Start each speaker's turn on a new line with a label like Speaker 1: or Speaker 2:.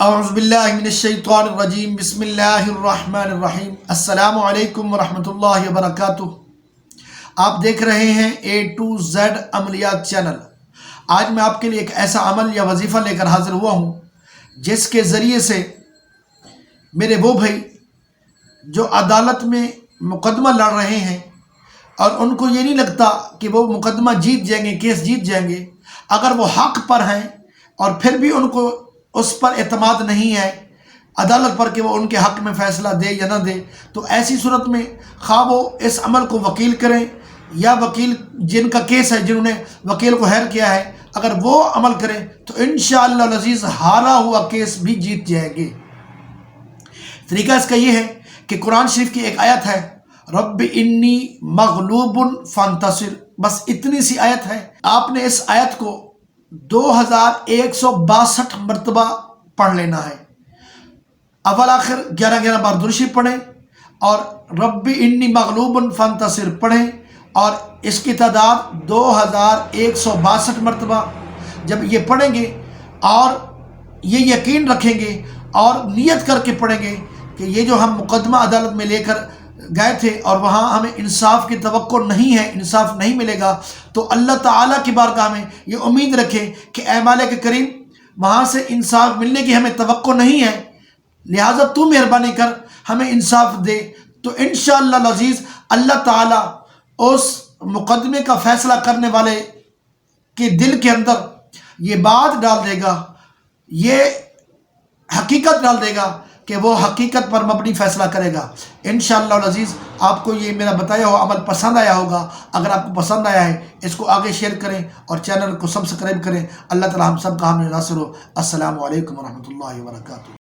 Speaker 1: اعوذ باللہ من الشیطان الرجیم بسم اللہ الرحمن الرحیم السلام علیکم ورحمۃ اللہ وبرکاتہ۔ آپ دیکھ رہے ہیں اے ٹو زیڈ عملیات چینل۔ آج میں آپ کے لیے ایک ایسا عمل یا وظیفہ لے کر حاضر ہوا ہوں جس کے ذریعے سے میرے وہ بھائی جو عدالت میں مقدمہ لڑ رہے ہیں اور ان کو یہ نہیں لگتا کہ وہ مقدمہ جیت جائیں گے، کیس جیت جائیں گے، اگر وہ حق پر ہیں اور پھر بھی ان کو اس پر اعتماد نہیں ہے عدالت پر کہ وہ ان کے حق میں فیصلہ دے یا نہ دے، تو ایسی صورت میں خواہ وہ اس عمل کو وکیل کریں یا وکیل جن کا کیس ہے، جنہوں نے وکیل کو ہائر کیا ہے، اگر وہ عمل کریں تو انشاءاللہ العزیز ہارا ہوا کیس بھی جیت جائیں گے۔ طریقہ اس کا یہ ہے کہ قرآن شریف کی ایک آیت ہے، رب انی مغلوب فانتصر، بس اتنی سی آیت ہے۔ آپ نے اس آیت کو 2162 مرتبہ پڑھ لینا ہے۔ اول آخر 11 بار درود شریف پڑھیں اور رب انی مغلوب فانتصر پڑھیں، اور اس کی تعداد 2162 مرتبہ جب یہ پڑھیں گے اور یہ یقین رکھیں گے اور نیت کر کے پڑھیں گے کہ یہ جو ہم مقدمہ عدالت میں لے کر گئے تھے اور وہاں ہمیں انصاف کی توقع نہیں ہے، انصاف نہیں ملے گا، تو اللہ تعالیٰ کی بارگاہ میں یہ امید رکھیں کہ اے مالک کریم، وہاں سے انصاف ملنے کی ہمیں توقع نہیں ہے، لہٰذا تو مہربانی کر ہمیں انصاف دے۔ تو انشاءاللہ العزیز اللہ تعالیٰ اس مقدمے کا فیصلہ کرنے والے کے دل کے اندر یہ بات ڈال دے گا، یہ حقیقت ڈال دے گا کہ وہ حقیقت پر مبنی فیصلہ کرے گا انشاءاللہ العزیز۔ آپ کو یہ میرا بتایا ہوا عمل پسند آیا ہوگا، اگر آپ کو پسند آیا ہے اس کو آگے شیئر کریں اور چینل کو سبسکرائب کریں۔ اللہ تعالی ہم سب کا حامی ناصر ہو۔ السلام علیکم ورحمۃ اللہ وبرکاتہ۔